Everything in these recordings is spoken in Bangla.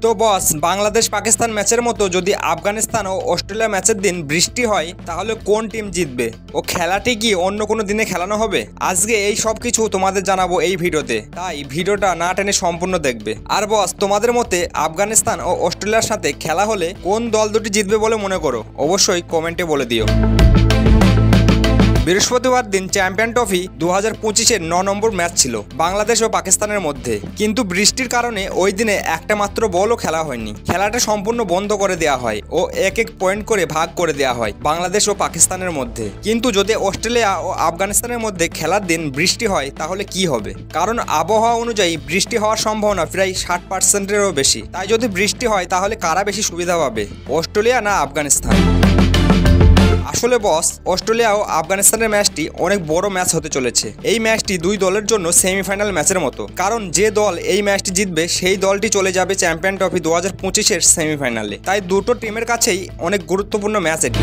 তো বস, বাংলাদেশ পাকিস্তান ম্যাচের মতো যদি আফগানিস্তান ও অস্ট্রেলিয়া ম্যাচের দিন বৃষ্টি হয় তাহলে কোন টিম জিতবে ও খেলাটি কি অন্য কোনো দিনে খেলানো হবে? আজকে এই সব কিছু তোমাদের জানাবো এই ভিডিওতে, তাই ভিডিওটা না টেনে সম্পূর্ণ দেখবে। আর বস, তোমাদের মতে আফগানিস্তান ও অস্ট্রেলিয়ার সাথে খেলা হলে কোন দল দুটি জিতবে বলে মনে করো? অবশ্যই কমেন্টে বলে দিও। বৃহস্পতিবার দিন চ্যাম্পিয়ন ট্রফি 2025-এর 9 নম্বর ম্যাচ ছিল বাংলাদেশ ও পাকিস্তানের মধ্যে, কিন্তু বৃষ্টির কারণে ওই দিনে একটা মাত্র বলও খেলা হয়নি। খেলাটা সম্পূর্ণ বন্ধ করে দেওয়া হয় ও এক এক পয়েন্ট করে ভাগ করে দেওয়া হয় বাংলাদেশ ও পাকিস্তানের মধ্যে। কিন্তু যদি অস্ট্রেলিয়া ও আফগানিস্তানের মধ্যে খেলার দিন বৃষ্টি হয় তাহলে কি হবে? কারণ আবহাওয়া অনুযায়ী বৃষ্টি হওয়ার সম্ভাবনা প্রায় 60%-এরও বেশি। তাই যদি বৃষ্টি হয় তাহলে কারা বেশি সুবিধা পাবে, অস্ট্রেলিয়া না আফগানিস্তান? আসলে বস, অস্ট্রেলিয়া ও আফগানিস্তানের ম্যাচটি অনেক বড় ম্যাচ হতে চলেছে। এই ম্যাচটি দুই দলের জন্য সেমিফাইনাল ম্যাচের মতো, কারণ যে দল এই ম্যাচটি জিতবে সেই দলটি চলে যাবে চ্যাম্পিয়ন ট্রফি 2025-এর সেমিফাইনালে। তাই দুটো টিমের কাছেই অনেক গুরুত্বপূর্ণ ম্যাচ এটি।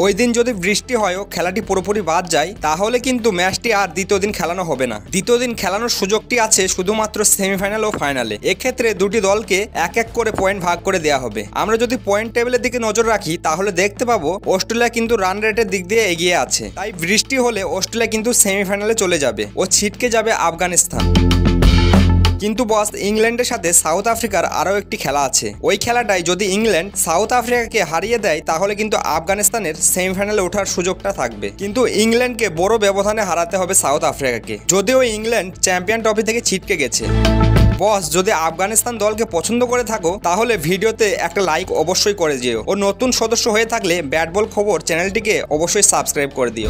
ওই দিন যদি বৃষ্টি হয় ও খেলাটি পুরোপুরি বাদ যায় তাহলে কিন্তু ম্যাচটি আর দ্বিতীয় দিন খেলানো হবে না। দ্বিতীয় দিন খেলানোর সুযোগটি আছে শুধুমাত্র সেমিফাইনাল ও ফাইনালে। এক্ষেত্রে দুটি দলকে এক এক করে পয়েন্ট ভাগ করে দেওয়া হবে। আমরা যদি পয়েন্ট টেবিলের দিকে নজর রাখি তাহলে দেখতে পাবো অস্ট্রেলিয়া কিন্তু রান রেটের দিক দিয়ে এগিয়ে আছে। তাই বৃষ্টি হলে অস্ট্রেলিয়া কিন্তু সেমিফাইনালে চলে যাবে ও ছিটকে যাবে আফগানিস্তান। কিন্তু বস, ইংল্যান্ডের সাথে সাউথ আফ্রিকার আরও একটি খেলা আছে। ওই খেলাটায় যদি ইংল্যান্ড সাউথ আফ্রিকাকে হারিয়ে দেয় তাহলে কিন্তু আফগানিস্তানের সেমিফাইনালে ওঠার সুযোগটা থাকবে। কিন্তু ইংল্যান্ডকে বড় ব্যবধানে হারাতে হবে সাউথ আফ্রিকাকে, যদিও ইংল্যান্ড চ্যাম্পিয়ন ট্রফি থেকে ছিটকে গেছে। বস, যদি আফগানিস্তান দলকে পছন্দ করে থাকো তাহলে ভিডিওতে একটা লাইক অবশ্যই করে দিও ও নতুন সদস্য হয়ে থাকলে ব্যাট বল খবর চ্যানেলটিকে অবশ্যই সাবস্ক্রাইব করে দিও।